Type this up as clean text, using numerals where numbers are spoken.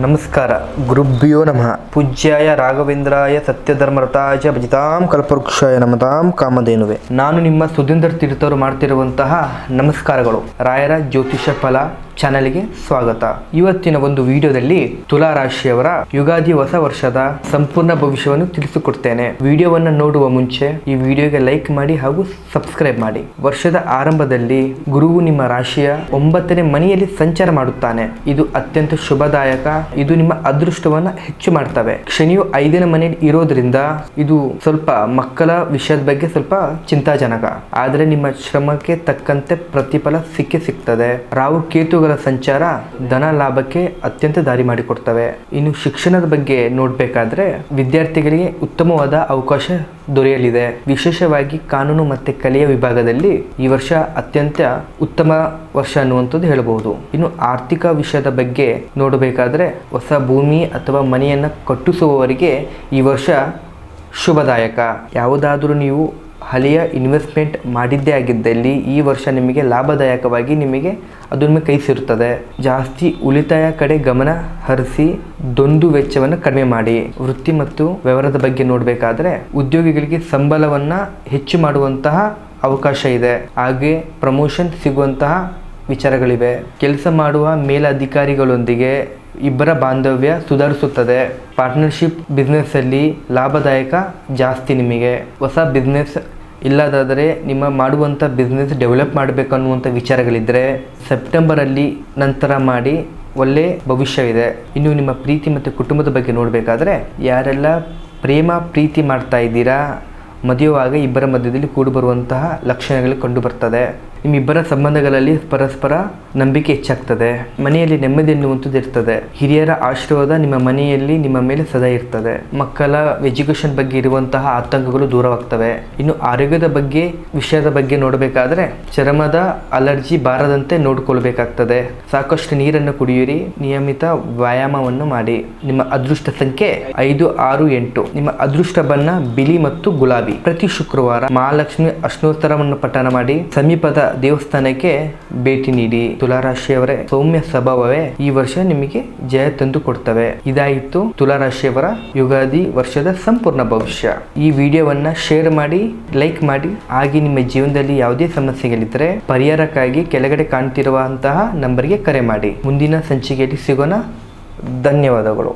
ನಮಸ್ಕಾರ. ಗುರುಭ್ಯೋ ನಮಃ. ಪೂಜ್ಯಾಯ ರಾಘವೇಂದ್ರಾಯ ಸತ್ಯಧರ್ಮರತಾಯ ಭಜಿತಾಂ ಕಲ್ಪವೃಕ್ಷಾಯ ನಮತಾಂ ಕಾಮಧೇನುವೆ. ನಾನು ನಿಮ್ಮ ಸುಧೀಂದ್ರ ತೀರ್ಥರು ಮಾಡ್ತಿರುವಂತಹ ನಮಸ್ಕಾರಗಳು. ರಾಯರ ಜ್ಯೋತಿಷ ಫಲ ಚಾನಲ್ಗೆ ಸ್ವಾಗತ. ಇವತ್ತಿನ ಒಂದು ವಿಡಿಯೋದಲ್ಲಿ ತುಲಾ ರಾಶಿಯವರ ಯುಗಾದಿ ಹೊಸ ವರ್ಷದ ಸಂಪೂರ್ಣ ಭವಿಷ್ಯವನ್ನು ತಿಳಿಸಿಕೊಡ್ತೇನೆ. ವಿಡಿಯೋವನ್ನು ನೋಡುವ ಮುಂಚೆ ಈ ವಿಡಿಯೋಗೆ ಲೈಕ್ ಮಾಡಿ ಹಾಗೂ ಸಬ್ಸ್ಕ್ರೈಬ್ ಮಾಡಿ. ವರ್ಷದ ಆರಂಭದಲ್ಲಿ ಗುರುವು ನಿಮ್ಮ ರಾಶಿಯ 9ನೇ ಮನೆಯಲ್ಲಿ ಸಂಚಾರ ಮಾಡುತ್ತಾನೆ. ಇದು ಅತ್ಯಂತ ಶುಭದಾಯಕ. ಇದು ನಿಮ್ಮ ಅದೃಷ್ಟವನ್ನ ಹೆಚ್ಚು ಮಾಡ್ತವೆ. ಶನಿಯು 5ನೇ ಮನೆಯಲ್ಲಿ ಇರೋದ್ರಿಂದ ಇದು ಸ್ವಲ್ಪ ಮಕ್ಕಳ ವಿಷಯದ ಬಗ್ಗೆ ಸ್ವಲ್ಪ ಚಿಂತಾಜನಕ. ಆದರೆ ನಿಮ್ಮ ಶ್ರಮಕ್ಕೆ ತಕ್ಕಂತೆ ಪ್ರತಿಫಲ ಸಿಗ್ತದೆ. ರಾಹು ಕೇತುಗಳ ಸಂಚಾರ ಧನ ಲಾಭಕ್ಕೆ ಅತ್ಯಂತ ದಾರಿ ಮಾಡಿಕೊಡ್ತವೆ. ಇನ್ನು ಶಿಕ್ಷಣದ ಬಗ್ಗೆ ನೋಡ್ಬೇಕಾದ್ರೆ ವಿದ್ಯಾರ್ಥಿಗಳಿಗೆ ಉತ್ತಮವಾದ ಅವಕಾಶ ದೊರೆಯಲಿದೆ. ವಿಶೇಷವಾಗಿ ಕಾನೂನು ಮತ್ತೆ ಕಲೆಯ ವಿಭಾಗದಲ್ಲಿ ಈ ವರ್ಷ ಅತ್ಯಂತ ಉತ್ತಮ ವರ್ಷ ಅನ್ನುವಂಥದ್ದು ಹೇಳಬಹುದು. ಇನ್ನು ಆರ್ಥಿಕ ವಿಷಯದ ಬಗ್ಗೆ ನೋಡಬೇಕಾದ್ರೆ ಹೊಸ ಭೂಮಿ ಅಥವಾ ಮನೆಯನ್ನು ಕಟ್ಟಿಸುವವರಿಗೆ ಈ ವರ್ಷ ಶುಭದಾಯಕ. ಯಾವುದಾದರೂ ನೀವು ಹಳೆಯ ಇನ್ವೆಸ್ಟ್ಮೆಂಟ್ ಮಾಡಿದ್ದೇ ಆಗಿದ್ದಲ್ಲಿ ಈ ವರ್ಷ ನಿಮಗೆ ಲಾಭದಾಯಕವಾಗಿ ನಿಮಗೆ ಅದು ನಿಮಗೆ ಕೈ ಸೇರುತ್ತದೆ. ಜಾಸ್ತಿ ಉಳಿತಾಯ ಕಡೆ ಗಮನ ಹರಿಸಿ ದೊಂದು ವೆಚ್ಚವನ್ನು ಕಡಿಮೆ ಮಾಡಿ. ವೃತ್ತಿ ಮತ್ತು ವ್ಯವಹಾರದ ಬಗ್ಗೆ ನೋಡಬೇಕಾದ್ರೆ ಉದ್ಯೋಗಿಗಳಿಗೆ ಸಂಬಳವನ್ನ ಹೆಚ್ಚು ಮಾಡುವಂತಹ ಅವಕಾಶ ಇದೆ. ಹಾಗೆ ಪ್ರಮೋಷನ್ ಸಿಗುವಂತಹ ವಿಚಾರಗಳಿವೆ. ಕೆಲಸ ಮಾಡುವ ಮೇಲಧಿಕಾರಿಗಳೊಂದಿಗೆ ಇಬ್ಬರ ಬಾಂಧವ್ಯ ಸುಧಾರಿಸುತ್ತದೆ. ಪಾರ್ಟ್ನರ್ಶಿಪ್ ಬಿಸ್ನೆಸ್ ಅಲ್ಲಿ ಲಾಭದಾಯಕ ಜಾಸ್ತಿ. ನಿಮಗೆ ಹೊಸ ಬಿಸ್ನೆಸ್ ಇಲ್ಲದಾದರೆ ನಿಮ್ಮ ಮಾಡುವಂಥ ಬಿಸ್ನೆಸ್ ಡೆವಲಪ್ ಮಾಡಬೇಕನ್ನುವಂಥ ವಿಚಾರಗಳಿದ್ದರೆ ಸೆಪ್ಟೆಂಬರಲ್ಲಿ ನಂತರ ಮಾಡಿ, ಒಳ್ಳೆ ಭವಿಷ್ಯವಿದೆ. ಇನ್ನು ನಿಮ್ಮ ಪ್ರೀತಿ ಮತ್ತು ಕುಟುಂಬದ ಬಗ್ಗೆ ನೋಡಬೇಕಾದ್ರೆ ಯಾರೆಲ್ಲ ಪ್ರೀತಿ ಮಾಡ್ತಾ ಇದ್ದೀರಾ, ಮದುವೆಯಾಗ ಇಬ್ಬರ ಮಧ್ಯದಲ್ಲಿ ಕೂಡಿ ಬರುವಂತಹ ಲಕ್ಷಣಗಳು ಕಂಡು ಬರ್ತದೆ. ನಿಮ್ಮಿಬ್ಬರ ಸಂಬಂಧಗಳಲ್ಲಿ ಪರಸ್ಪರ ನಂಬಿಕೆ ಹೆಚ್ಚಾಗ್ತದೆ. ಮನೆಯಲ್ಲಿ ನೆಮ್ಮದಿ ಎನ್ನುವಂಥದ್ದು ಇರ್ತದೆ. ಹಿರಿಯರ ಆಶೀರ್ವಾದ ನಿಮ್ಮ ಮನೆಯಲ್ಲಿ ನಿಮ್ಮ ಮೇಲೆ ಸದಾ ಇರ್ತದೆ. ಮಕ್ಕಳ ಎಜುಕೇಷನ್ ಬಗ್ಗೆ ಇರುವಂತಹ ಆತಂಕಗಳು ದೂರವಾಗ್ತವೆ. ಇನ್ನು ಆರೋಗ್ಯದ ವಿಷಯದ ಬಗ್ಗೆ ನೋಡಬೇಕಾದ್ರೆ ಚರ್ಮದ ಅಲರ್ಜಿ ಬಾರದಂತೆ ನೋಡಿಕೊಳ್ಬೇಕಾಗ್ತದೆ. ಸಾಕಷ್ಟು ನೀರನ್ನು ಕುಡಿಯಿರಿ. ನಿಯಮಿತ ವ್ಯಾಯಾಮವನ್ನು ಮಾಡಿ. ನಿಮ್ಮ ಅದೃಷ್ಟ ಸಂಖ್ಯೆ 5, 6, 8. ನಿಮ್ಮ ಅದೃಷ್ಟ ಬಣ್ಣ ಬಿಳಿ ಮತ್ತು ಗುಲಾಬಿ. ಪ್ರತಿ ಶುಕ್ರವಾರ ಮಹಾಲಕ್ಷ್ಮಿ ಅಷ್ಟೋತ್ತರವನ್ನು ಪಠಣ ಮಾಡಿ ಸಮೀಪದ ದೇವಸ್ಥಾನಕ್ಕೆ ಭೇಟಿ ನೀಡಿ. ತುಲಾರಾಶಿಯವರೇ, ಸೌಮ್ಯ ಸ್ವಭಾವವೇ ಈ ವರ್ಷ ನಿಮಗೆ ಜಯ ತಂದು ಕೊಡ್ತವೆ. ಇದಾಯಿತು ತುಲಾರಾಶಿಯವರ ಯುಗಾದಿ ವರ್ಷದ ಸಂಪೂರ್ಣ ಭವಿಷ್ಯ. ಈ ವಿಡಿಯೋವನ್ನ ಶೇರ್ ಮಾಡಿ, ಲೈಕ್ ಮಾಡಿ. ಹಾಗೆ ನಿಮ್ಮ ಜೀವನದಲ್ಲಿ ಯಾವುದೇ ಸಮಸ್ಯೆಗಳಿದ್ದರೆ ಪರಿಹಾರಕ್ಕಾಗಿ ಕೆಳಗಡೆ ಕಾಣ್ತಿರುವಂತಹ ನಂಬರ್ಗೆ ಕರೆ ಮಾಡಿ. ಮುಂದಿನ ಸಂಚಿಕೆಯಲ್ಲಿ ಸಿಗೋಣ. ಧನ್ಯವಾದಗಳು.